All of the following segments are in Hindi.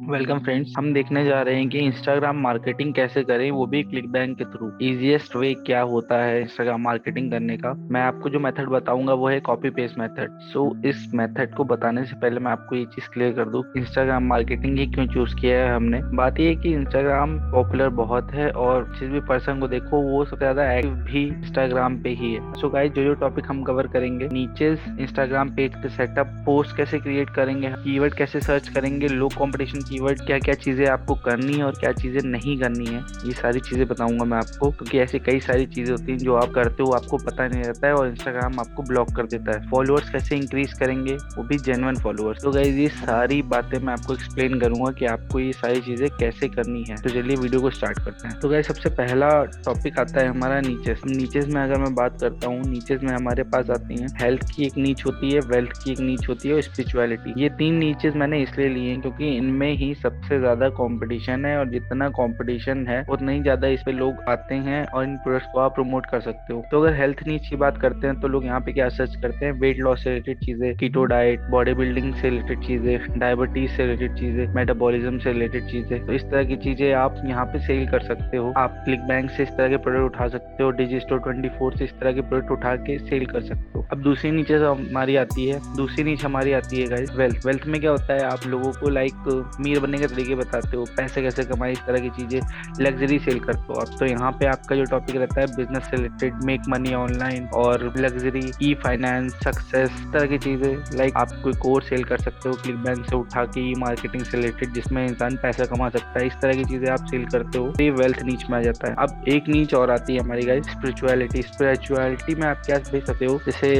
वेलकम फ्रेंड्स, हम देखने जा रहे हैं कि इंस्टाग्राम मार्केटिंग कैसे करें, वो भी क्लिक बैंक के थ्रू। इजीएस्ट वे क्या होता है इंस्टाग्राम मार्केटिंग करने का। मैं आपको जो मेथड बताऊंगा वो है कॉपी पेस्ट मेथड। इस मेथड को बताने से पहले मैं आपको ये चीज क्लियर कर दूं, इंस्टाग्राम मार्केटिंग ही क्यों चूज किया है हमने। बात ये है कि इंस्टाग्राम पॉपुलर बहुत है और जिस भी पर्सन को देखो वो सबसे ज्यादा एक्टिव भी इंस्टाग्राम पे ही है। सो गाइस, जो जो टॉपिक हम कवर करेंगे, नीचे इंस्टाग्राम पेज के सेटअप, पोस्ट कैसे क्रिएट करेंगे, कीवर्ड कैसे सर्च करेंगे, लो कंपटीशन कीवर्ड, क्या क्या चीजें आपको करनी है और क्या चीजें नहीं करनी है, ये सारी चीजें बताऊंगा मैं आपको। क्योंकि ऐसी कई सारी चीजें होती हैं जो आप करते हो आपको पता नहीं रहता है और इंस्टाग्राम आपको ब्लॉक कर देता है। फॉलोअर्स कैसे इंक्रीज करेंगे, वो भी जेन्युइन फॉलोअर्स। तो गाइस, ये सारी बातें मैं आपको एक्सप्लेन करूंगा कि आपको ये सारी चीजें कैसे करनी है। तो चलिए वीडियो को स्टार्ट करते हैं। तो गाइस, सबसे पहला टॉपिक आता है हमारा नीचेस। नीचेस में अगर मैं बात करता हूँ, नीचेस में हमारे पास आती है हेल्थ की एक नीच होती है, वेल्थ की एक नीच होती है और स्पिरिचुअलिटी। ये तीन नीचेस मैंने इसलिए लिए हैं क्योंकि इनमें ही सबसे ज्यादा कंपटीशन है और जितना कंपटीशन है उतना ही ज्यादा इस पे लोग आते हैं और इन प्रोडक्ट्स को आप प्रमोट कर सकते हो। तो अगर हेल्थ नीच की बात करते हैं तो लोग यहाँ पे क्या सर्च करते हैं, वेट लॉस से रिलेटेड चीजें, कीटो डाइट, बॉडी बिल्डिंग से रिलेटेड चीजें, डायबिटीज से रिलेटेड चीजें, मेटाबॉलिज्म से रिलेटेड चीजें। तो इस तरह की चीजें आप यहाँ पे सेल कर सकते हो। आप क्लिक बैंक से इस तरह के प्रोडक्ट उठा सकते हो, डिजिस्टोर 24 से इस तरह के प्रोडक्ट उठा के सेल कर सकते हो। अब दूसरी नीचे हमारी आती है, दूसरी नीच हमारी आती है गाइस वेल्थ। वेल्थ में क्या होता है, आप लोगों को लाइक अमीर बनने के तरीके बताते हो, पैसे कैसे कमाए, इस तरह की चीजें, लग्जरी सेल करते हो आप। तो यहाँ पे आपका जो टॉपिक रहता है बिजनेस से रिलेटेड, मेक मनी ऑनलाइन और लग्जरी, ई फाइनेंस, सक्सेस, इस तरह की चीजें। लाइक आप कोई कोर्स सेल कर सकते हो क्लिक बैंक से उठा के, ई मार्केटिंग से रिलेटेड जिसमें इंसान पैसा कमा सकता है, इस तरह की चीजें आप सेल करते हो। तो ये वेल्थ नीच में आ जाता है। अब एक नीच और आती है हमारी गाइस, स्पिरिचुअलिटी। स्पिरिचुअलिटी में आप क्या बेच सकते हो, जैसे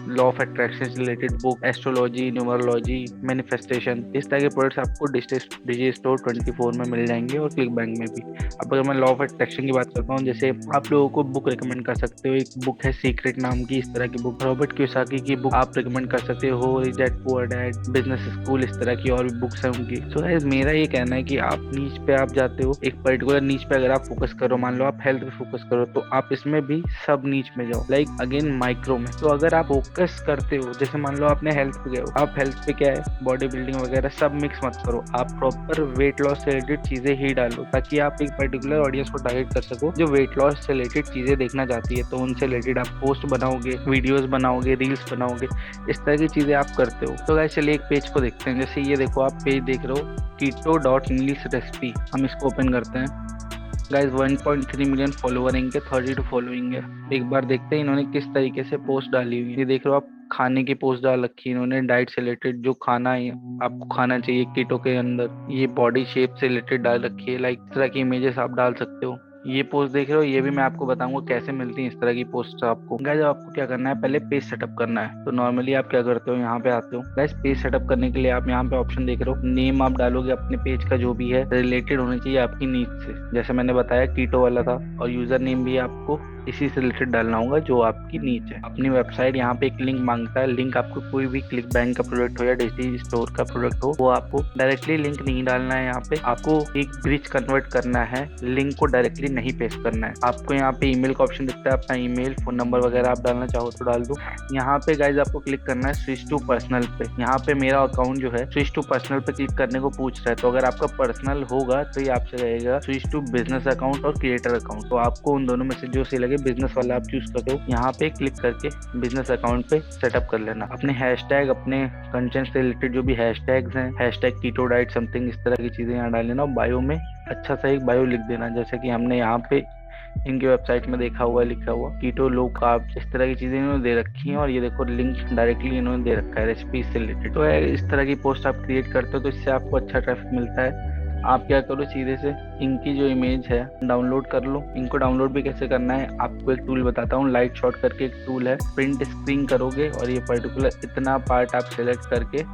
लॉ ऑफ अट्रैक्शन से related book, astrology, numerology, manifestation, इस तरह के प्रोडक्ट्स आपको डिजिस्टोर 24 में मिल जाएंगे और क्लिक बैंक में भी। अब अगर मैं लॉ ऑफ अट्रैक्शन की बात करता हूँ, जैसे आप लोगों को बुक रिकमेंड कर सकते हो। एक बुक है सीक्रेट नाम की, इस तरह की बुक, रॉबर्ट कियोसाकी की बुक आप रिकमेंड कर सकते हो, rich dad poor dad, business school, इस तरह की और भी बुक्स है उनकी। तो मेरा ये कहना है कि आप नीच पे आप जाते हो, एक पर्टिकुलर नीच पे अगर आप फोकस करो, मान लो आप हेल्थ पे फोकस करो, तो आप इसमें भी सब नीच में जाओ, लाइक अगेन माइक्रो में। तो अगर आप फोकस करते हो, जैसे मान लो आपने हेल्थ पे गए हो, आप हेल्थ पे क्या है, बॉडी बिल्डिंग वगैरह सब मिक्स मत करो, आप प्रॉपर वेट लॉस से रिलेटेड चीजें ही डालो ताकि आप एक पर्टिकुलर ऑडियंस को टारगेट कर सको जो वेट लॉस से रिलेटेड चीजें देखना चाहती है। तो उनसे रिलेटेड आप पोस्ट बनाओगे, वीडियोस बनाओगे, रील्स बनाओगे, इस तरह की चीजें आप करते हो। तो गाइस चलिए एक पेज को देखते हैं। जैसे ये देखो, आप पेज देख रहे हो, keto.english-recipe। हम इसको ओपन करते हैं। गाइस 1.3 मिलियन फॉलोवर इनके, 32 फॉलोइंग है। एक बार देखते हैं इन्होंने किस तरीके से पोस्ट डाली हुई है। ये देख रहे हो आप, खाने की पोस्ट डाल रखी है इन्होंने, डाइट से रिलेटेड जो खाना है आपको खाना चाहिए कीटो के अंदर। ये बॉडी शेप से रिलेटेड डाल रखी है, लाइक इस तरह की इमेजेस आप डाल सकते हो। ये पोस्ट देख रहे हो, ये भी मैं आपको बताऊंगा कैसे मिलती है इस तरह की पोस्ट आपको। गाइस आपको क्या करना है, पहले पेज सेटअप करना है। तो नॉर्मली आप क्या करते हो, यहाँ पे आते हो। गाइस पेज सेटअप करने के लिए आप यहाँ पे ऑप्शन देख रहे हो, नेम आप डालोगे अपने पेज का जो भी है, रिलेटेड होना चाहिए आपकी नीड से। जैसे मैंने बताया कीटो वाला था, और यूजर नेम भी आपको इसी से रिलेटेड डालना होगा जो आपकी नीच है। अपनी वेबसाइट, यहाँ पे एक लिंक मांगता है, लिंक आपको कोई भी क्लिक बैंक का प्रोडक्ट हो या डिजिटल स्टोर का प्रोडक्ट हो, वो आपको डायरेक्टली लिंक नहीं डालना है। यहाँ पे आपको एक ब्रिज कन्वर्ट करना है, लिंक को डायरेक्टली नहीं पेस्ट करना है। आपको यहाँ पे ईमेल का ऑप्शन दिखता है, अपना ईमेल, फोन नंबर वगैरह आप डालना चाहो तो डाल दो। यहाँ पे गाइज आपको क्लिक करना है स्विच टू पर्सनल पे। यहाँ पे मेरा अकाउंट जो है स्विच टू पर्सनल पे क्लिक करने को पूछ रहा है, तो अगर आपका पर्सनल होगा तो ये आपसे रहेगा स्विच टू बिजनेस अकाउंट और क्रिएटर अकाउंट। तो आपको उन दोनों में से जो सही लगे, बिजनेस वाला आप चूज कर दो। यहाँ पे क्लिक करके बिजनेस अकाउंट पे सेटअप कर लेना। अपने हैशटैग, अपने कंटेंट से रिलेटेड जो भी हैशटैग्स हैं, हैशटैग कीटो डाइट समथिंग, इस तरह की चीजें यहाँ डाल लेना। और बायो में अच्छा सा एक बायो लिख देना, जैसे कि हमने यहाँ पे इनकी वेबसाइट में देखा हुआ, लिखा हुआ कीटो लो कार्ब, इस तरह की चीजें इन्होंने दे रखी हैं। और ये देखो लिंक डायरेक्टली इन्होंने दे रखा है रेसिपी से रिलेटेड। तो इस तरह की पोस्ट आप क्रिएट करते हो तो इससे आपको अच्छा ट्रैफिक मिलता है। आप क्या करो, सीधे से इनकी जो इमेज है डाउनलोड कर लो। इनको डाउनलोड भी कैसे करना है आपको एक टूल बताता हूँ, लाइट शॉट करके एक टूल है। प्रिंट स्क्रीन करोगे और ये पर्टिकुलर इतना पार्ट आप सेलेक्ट करके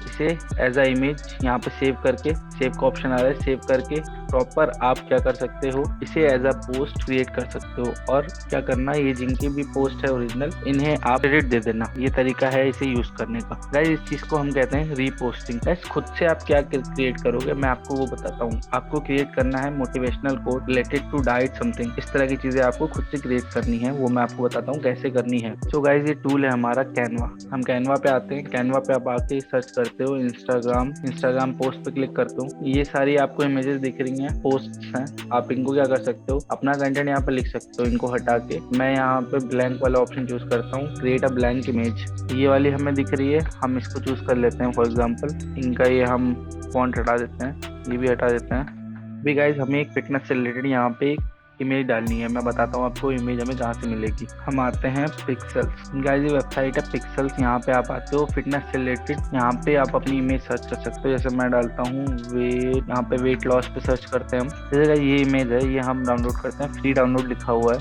इसे एज अ इमेज यहाँ पे सेव करके, सेव का ऑप्शन आ रहा है, सेव करके प्रॉपर आप क्या कर सकते हो, इसे एज अ पोस्ट क्रिएट कर सकते हो। और क्या करना है, ये जिनकी भी पोस्ट है ओरिजिनल, इन्हें आप क्रेडिट दे देना। ये तरीका है इसे यूज करने का। गाइस इस चीज को हम कहते हैं रीपोस्टिंग। गाइस खुद से आप क्या क्रिएट करोगे, मैं आपको वो बताता हूँ। आपको क्रिएट करना है motivational quote related to diet something, इस तरह की चीजें आपको खुद से क्रिएट करनी है, वो मैं आपको बताता हूँ कैसे करनी है। सो गाइस ये टूल है हमारा कैनवा। हम कैनवा पे आते हैं, कैनवा पे आप आके सर्च करते हो हो इंस्टाग्राम पोस्ट पे क्लिक करते हो, ये सारी आपको इमेजेस दिख रही हैं, पोस्ट्स हैं। आप इनको क्या कर सकते हो, अपना कंटेंट यहाँ पे लिख सकते हो। इनको हटा के मैं यहाँ पे ब्लैंक वाला ऑप्शन चूज करता हूँ, क्रिएट अ ब्लैंक इमेज। ये वाली हमें दिख रही है, हम इसको चूज कर लेते हैं। फॉर एग्जाम्पल इनका ये हम फॉन्ट हटा देते हैं, ये भी हटा देते हैं। भी गाइज हमें एक फिटनेस से रिलेटेड यहाँ पे एक इमेज डालनी है। मैं बताता हूँ आपको इमेज हमें कहाँ से मिलेगी। हम आते हैं पिक्सल्स, गाइज ये वेबसाइट है पिक्सल्स। यहाँ पे आप आते हो फिटनेस से रिलेटेड, यहाँ पे आप अपनी इमेज सर्च कर सकते हो। जैसे मैं डालता हूँ वेट, यहाँ पे वेट लॉस पे सर्च करते हैं हम। जैसे गाइज ये इमेज है, ये हम डाउनलोड करते हैं, फ्री डाउनलोड लिखा हुआ है।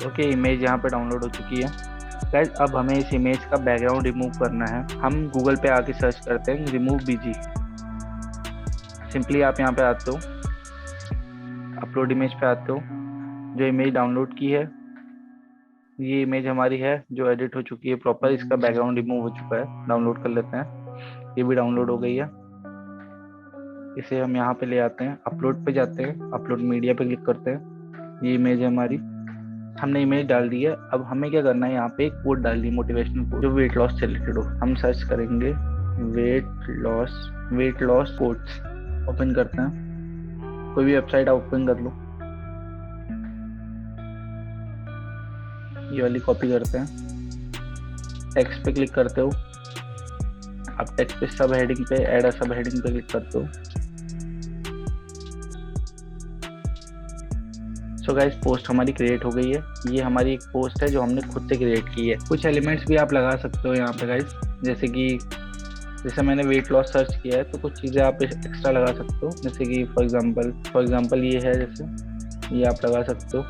ओके, इमेज यहाँ पे डाउनलोड हो चुकी है। गाइज अब हमें इस इमेज का बैकग्राउंड रिमूव करना है। हम गूगल पे आके सर्च करते हैं रिमूव बीजी। सिंपली आप यहाँ पे आते हो, अपलोड इमेज पे आते हो, जो इमेज डाउनलोड की है ये इमेज हमारी है जो एडिट हो चुकी है प्रॉपर। इसका बैकग्राउंड रिमूव हो चुका है। डाउनलोड कर लेते हैं, ये भी डाउनलोड हो गई है। इसे हम यहाँ पे ले आते हैं, अपलोड पे जाते हैं, अपलोड मीडिया पे क्लिक करते हैं। ये इमेज है हमारी, हमने इमेज डाल दी है। अब हमें क्या करना है, यहाँ पे एक कोट डालनी है, मोटिवेशनल कोट जो वेट लॉस से रिलेटेड हो। हम सर्च करेंगे वेट लॉस कोट्स। ओपन करते हैं, कोई भी वेबसाइट आप ओपन कर लो। ये वाली कॉपी करते हैं, टेक्स्ट पे क्लिक करते हो। आप टेक्स्ट पे सब हेडिंग पे ऐड अ सब हेडिंग पे क्लिक करते हो। सो गाइस पोस्ट हमारी क्रिएट हो गई है। ये हमारी एक पोस्ट है जो हमने खुद से क्रिएट की है। कुछ एलिमेंट्स भी आप लगा सकते हो यहाँ पे गाइस, जैसे मैंने वेट लॉस सर्च किया है तो कुछ चीज़ें आप एक्स्ट्रा लगा सकते हो। जैसे कि फॉर एग्जांपल ये है, जैसे ये आप लगा सकते हो।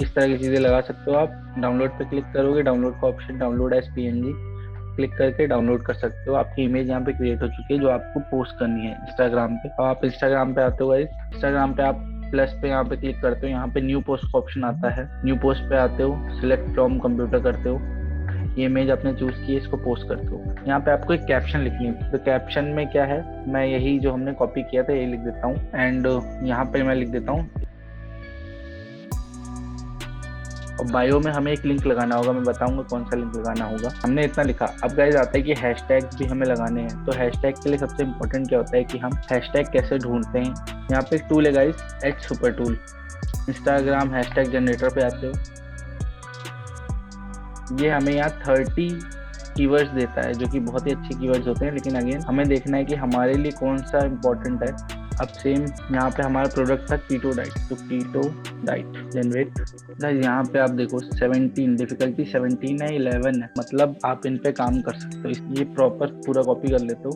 इस तरह की चीज़ें लगा सकते हो आप। डाउनलोड पे क्लिक करोगे, डाउनलोड का option download as PNG click करके डाउनलोड कर सकते हो। आपकी इमेज यहाँ पे क्रिएट हो चुकी है जो आपको पोस्ट करनी है इंस्टाग्राम पे। अब आप इंस्टाग्राम पे आते हो गाइस, इंस्टाग्राम पे आप प्लस पे यहाँ पे क्लिक करते हो, यहाँ पे न्यू पोस्ट का ऑप्शन आता है। न्यू पोस्ट पे आते हो, सिलेक्ट फ्रॉम कंप्यूटर करते हो, ये इमेज आपने चूज की है, इसको पोस्ट करते हो। यहाँ पे आपको एक कैप्शन लिखनी है। तो कैप्शन में क्या है, मैं यही जो हमने कॉपी किया था यही लिख देता हूँ। एंड यहाँ पे मैं लिख देता हूँ, और बायो में हमें एक लिंक लगाना होगा। मैं बताऊंगा कौन सा लिंक लगाना होगा। हमने इतना लिखा। अब गाइस आता है कि हैशटैग भी हमें लगाने हैं। तो हैशटैग के लिए सबसे इम्पोर्टेंट क्या होता है कि हम हैशटैग कैसे ढूंढते हैं। यहाँ पे एक टूल है guys, super tool. Instagram hashtag generator पे आते हो, ये हमें यहाँ 30 कीवर्ड्स देता है जो कि बहुत ही अच्छे कीवर्ड्स होते हैं। लेकिन अगेन हमें देखना है कि हमारे लिए कौन सा इम्पोर्टेंट है। अब सेम यहाँ पे हमारा प्रोडक्ट था कीटो डाइट, तो कीटो डाइट जनरेट। यहाँ पे आप देखो 17, डिफिकल्टी 17 है, 11 है, मतलब आप इन पे काम कर सकते हो। ये प्रॉपर पूरा कॉपी कर लेते हो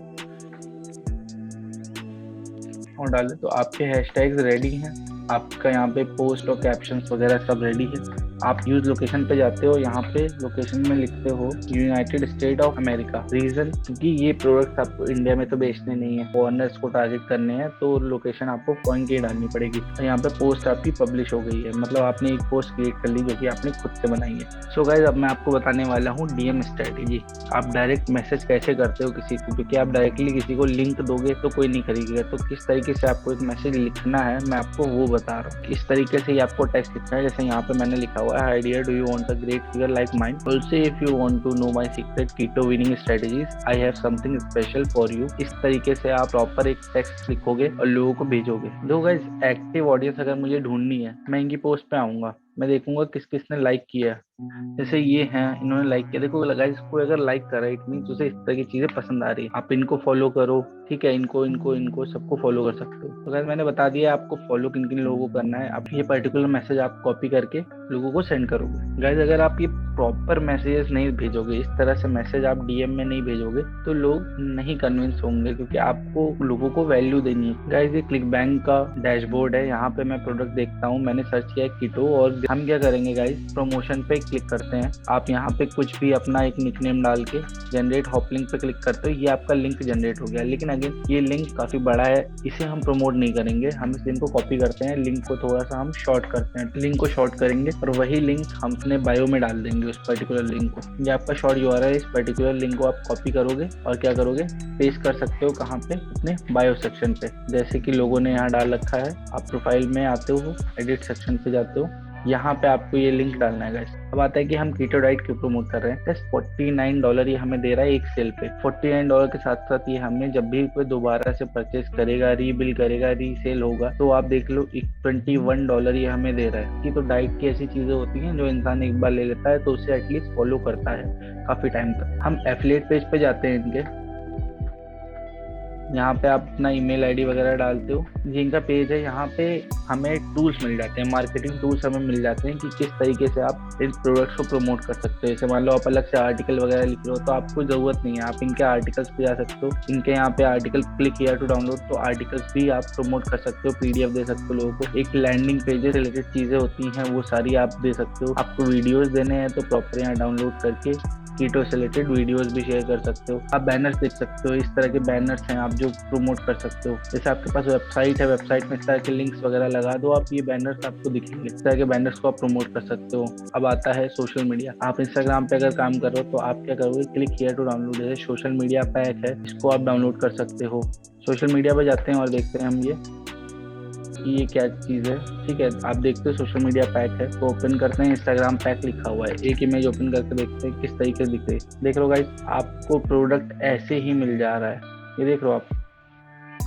और डाले तो आपके हैशटैग्स रेडी हैं। आपका यहाँ पे पोस्ट और कैप्शंस वगैरह सब रेडी है। आप यूज लोकेशन पे जाते हो, यहाँ पे लोकेशन में लिखते हो United State of America. Region, क्योंकि ये प्रोडक्ट्स आपको इंडिया में तो बेचने नहीं है, फॉरेनर्स को टारगेट करने हैं, तो लोकेशन आपको फॉरेन की डालनी पड़ेगी। तो यहाँ पे पोस्ट आपकी पब्लिश हो गई है, मतलब आपने एक पोस्ट क्रिएट कर ली जो कि आपने खुद से बनाई है। सो गाइस अब मैं आपको बताने वाला हूँ DM स्ट्रेटेजी। आप डायरेक्ट मैसेज कैसे करते हो किसी को, क्योंकि आप डायरेक्टली किसी को लिंक दोगे तो कोई नहीं खरीदेगा। तो किस तरीके से आपको एक मैसेज लिखना है मैं आपको वो बता रहा हूँ। इस तरीके से ही आपको टेक्स्ट लिखना है। जैसे यहाँ पे मैंने लिखा हुआ है, hi dear, do you want a great figure like mine? Also if you want to know my secret keto winning strategies, I have something special for you. इस तरीके से आप प्रॉपर एक टेक्स्ट लिखोगे और लोगों को भेजोगे। देखो गाइस, एक्टिव ऑडियंस अगर मुझे ढूंढनी है, मैं इनकी पोस्ट पे आऊंगा, मैं देखूंगा किस किसने लाइक किया। जैसे ये हैं, इन्होंने लाइक किया। देखो गाइस, कोई अगर लाइक कर रहा है इट मींस उसे इस तरह की चीजें पसंद आ रही है। आप इनको फॉलो करो, ठीक है, इनको सबको फॉलो कर सकते हो। तो गाइस मैंने बता दिया आपको फॉलो किन किन लोगों को करना है। आप ये पर्टिकुलर मैसेज आप कॉपी करके लोगों को सेंड करोगे। गाइस अगर आप ये प्रॉपर मैसेजेस नहीं भेजोगे, इस तरह से मैसेज आप DM में नहीं भेजोगे, तो लोग नहीं कन्विंस होंगे, क्योंकि आपको लोगों को वैल्यू देनी है। गाइस ये क्लिक बैंक का डैशबोर्ड है। यहाँ पे मैं प्रोडक्ट देखता हूँ, मैंने सर्च किया है कीटो, और हम क्या करेंगे गाइस, प्रमोशन पे क्लिक करते हैं। आप यहाँ पे कुछ भी अपना एक निकनेम डाल के जनरेट हॉप लिंक पे क्लिक करते हो, ये आपका लिंक जनरेट हो गया। लेकिन अगेन ये लिंक काफी बड़ा है, इसे हम प्रमोट नहीं करेंगे। हम इस लिंक को कॉपी करते हैं, लिंक को थोड़ा सा हम शॉर्ट करते हैं, लिंक को शॉर्ट करेंगे और वही लिंक हम अपने बायो में डाल देंगे उस पर्टिकुलर लिंक को। ये आपका शॉर्ट URL है। इस पर्टिकुलर लिंक को आप कॉपी करोगे और क्या करोगे, पेस्ट कर सकते हो कहाँ पे, अपने बायो सेक्शन पे। जैसे कि लोगों ने यहाँ डाल रखा है, आप प्रोफाइल में आते हो, एडिट सेक्शन पे जाते हो, यहाँ पे आपको ये लिंक डालना है गाइस। अब आता है कि हम कीटो डाइट क्यों प्रमोट कर रहे हैं। बस $49 ये हमें दे रहा है एक सेल पे। $49 के साथ साथ ये हमें जब भी कोई दोबारा से परचेज करेगा, रीबिल करेगा, रीसेल होगा, तो आप देख लो $21 ये हमें दे रहा है। कि तो डाइट की ऐसी चीजें होती हैं जो इंसान एक बार ले लेता है तो उसे एटलीस्ट फॉलो करता है काफी टाइम तक। हम एफिलिएट पेज पे जाते हैं इनके। यहाँ पे आप अपना ईमेल आईडी वगैरह डालते हो, जिनका पेज है यहाँ पे हमें टूल्स मिल जाते हैं, मार्केटिंग टूल्स हमें मिल जाते हैं कि किस तरीके से आप इन प्रोडक्ट्स को प्रमोट कर सकते हो। जैसे मान लो आप अलग से आर्टिकल वगैरह लिख रहे हो तो आपको जरूरत नहीं है, आप इनके आर्टिकल्स पे जा सकते हो। इनके यहाँ पे आर्टिकल क्लिक किया टू डाउनलोड, तो आर्टिकल्स भी आप प्रमोट कर सकते हो, पीडीएफ दे सकते हो लोगों को। एक लैंडिंग पेज से रिलेटेड चीजें होती हैं वो सारी आप दे सकते हो। आपको वीडियोज देने हैं तो प्रॉपर यहाँ डाउनलोड करके कीटो से रिलेटेड वीडियोस भी शेयर कर सकते हो। आप बैनर्स देख सकते हो, इस तरह के बैनर्स हैं आप जो प्रमोट कर सकते हो। जैसे आपके पास वेबसाइट है, वेबसाइट में इस तरह के लिंक्स वगैरह लगा दो आप, ये बैनर्स आपको दिखेंगे। इस तरह के बैनर्स को आप प्रमोट कर सकते हो। अब आता है सोशल मीडिया। आप इंस्टाग्राम पे अगर काम कर रहे हो तो आप क्या करोगे, क्लिक हियर टू डाउनलोड। जैसे सोशल मीडिया पैक है, इसको आप डाउनलोड कर सकते हो। सोशल मीडिया पे जाते हैं और देखते हैं हम ये क्या चीज़ है। ठीक है, आप देखते हो सोशल मीडिया पैक है, तो ओपन करते हैं, इंस्टाग्राम पैक लिखा हुआ है। एक इमेज ओपन करके देखते हैं किस तरीके से दिख रही है। देख लो गाइस, आपको प्रोडक्ट ऐसे ही मिल जा रहा है, ये देख लो आप।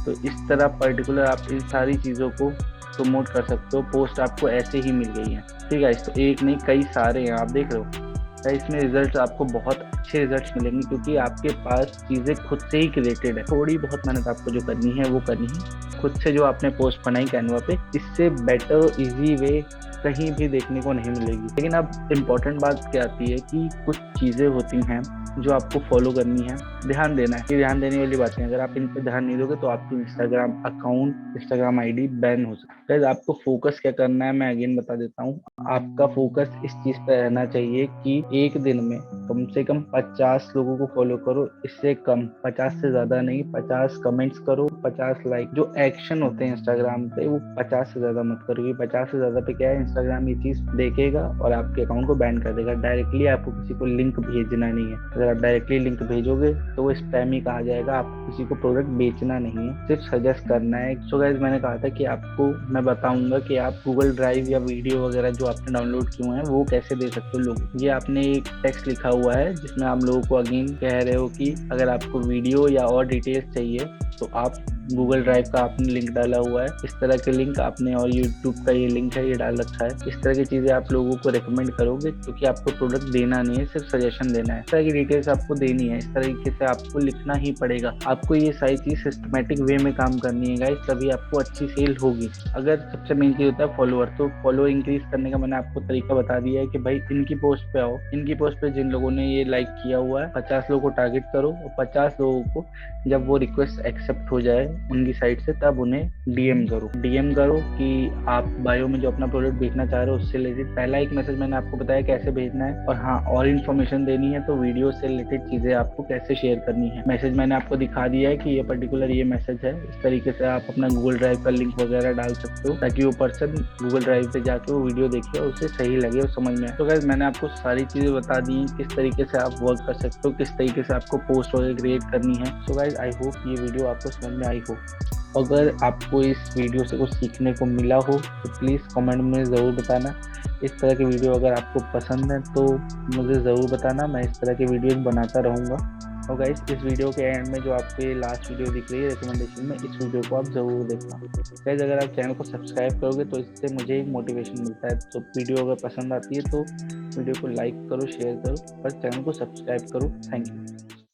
तो इस तरह पर्टिकुलर आप इन सारी चीज़ों को प्रमोट कर सकते हो। पोस्ट आपको ऐसे ही मिल गई है। ठीक है, तो एक नहीं कई सारे हैं, आप देख रहे हो। इसमें रिजल्ट्स आपको बहुत अच्छे रिजल्ट्स मिलेंगे क्योंकि आपके पास चीज़ें खुद से ही क्रिएटेड है। थोड़ी बहुत मेहनत आपको जो करनी है वो करनी है खुद से। जो आपने पोस्ट बनाई कैनवा पे, इससे बेटर इजी वे कहीं भी देखने को नहीं मिलेगी। लेकिन अब इम्पोर्टेंट बात क्या आती है कि कुछ चीज़ें होती हैं जो आपको फॉलो करनी है, ध्यान देना है। ये ध्यान देने वाली बातें, अगर आप इन पर ध्यान नहीं दोगे तो आपकी Instagram account, Instagram ID ban हो सकती है। आपको फोकस क्या करना है मैं अगेन बता देता हूँ। आपका फोकस इस चीज पर रहना चाहिए कि एक दिन में कम से कम 50 लोगों को फॉलो करो। इससे कम, 50 से ज्यादा नहीं, 50 कमेंट्स करो, 50 लाइक। जो एक्शन होते हैं इंस्टाग्राम पे वो 50 से ज्यादा मत करो, क्योंकि 50 से ज्यादा पे क्या है, इंस्टाग्राम ये चीज देखेगा और आपके अकाउंट को बैन कर देगा। डायरेक्टली आपको किसी को लिंक भेजना नहीं है। अगर आप डायरेक्टली लिंक भेजोगे तो वो स्पैम ही कहा जाएगा। आपको किसी को प्रोडक्ट बेचना नहीं है, सिर्फ सजेस्ट करना है। सो गाइस, मैंने कहा था कि आपको मैं बताऊंगा कि आप गूगल ड्राइव या वीडियो वगैरह जो आपने डाउनलोड किए हैं वो कैसे दे सकते हो लोग। ये आपने एक टेक्स्ट लिखा हुआ है जिसमें आप लोगों को अगेन कह रहे हो कि अगर आपको वीडियो या और डिटेल्स चाहिए तो आप गूगल ड्राइव का आपने लिंक डाला हुआ है, इस तरह के लिंक आपने, और यूट्यूब का ये लिंक है ये डाल रखा है। इस तरह की चीजें आप लोगों को रेकमेंड करोगे क्योंकि आपको प्रोडक्ट देना नहीं है, सिर्फ सजेशन देना है। इस तरह की डिटेल्स आपको देनी है, इस तरीके से आपको लिखना ही पड़ेगा। आपको ये सारी चीज सिस्टमेटिक वे में काम करनी है गाइस, तभी आपको अच्छी सेल होगी। अगर सबसे मेन चीज होता है फॉलोअर, तो फॉलो इंक्रीज करने का मैंने आपको तरीका बता दिया है कि भाई इनकी पोस्ट पे आओ। इनकी पोस्ट पे जिन लोगों ने ये लाइक किया हुआ है 50 लोगों को टारगेट करो, और 50 लोगों को जब वो रिक्वेस्ट एक्सेप्ट हो जाए उनकी साइड से तब उन्हें डीएम करो कि आप बायो में जो अपना प्रोडक्ट बेचना चाह रहे हो उससे रिलेटेड पहला एक मैसेज मैंने आपको बताया कैसे भेजना है। और हाँ, और इन्फॉर्मेशन देनी है तो वीडियो से रिलेटेड चीजें आपको कैसे शेयर करनी है। मैसेज मैंने आपको दिखा दिया है कि ये पर्टिकुलर ये मैसेज है। इस तरीके से आप अपना गूगल ड्राइव का लिंक वगैरह डाल सकते हो ताकि वो पर्सन गूगल ड्राइव पे जाके वो वीडियो देखे और उसे सही लगे और समझ में आए। तो गाइस, मैंने आपको सारी चीजें बता दी किस तरीके से आप वर्क कर सकते हो, किस तरीके से आपको पोस्ट वगैरह क्रिएट करनी है। सो गाइस, आई होप ये वीडियो आपको समझ में आई हो। अगर आपको इस वीडियो से कुछ सीखने को मिला हो तो प्लीज़ कमेंट में ज़रूर बताना। इस तरह की वीडियो अगर आपको पसंद है तो मुझे ज़रूर बताना, मैं इस तरह की वीडियो बनाता रहूँगा। और गाइस, इस वीडियो के एंड में जो आपको लास्ट वीडियो दिख रही है रिकमेंडेशन में, इस वीडियो को आप ज़रूर देखना। गाइस, अगर आप चैनल को सब्सक्राइब करोगे तो इससे मुझे एक मोटिवेशन मिलता है। तो वीडियो अगर पसंद आती है तो वीडियो को लाइक करो, शेयर करो और चैनल को सब्सक्राइब करो। Thank you.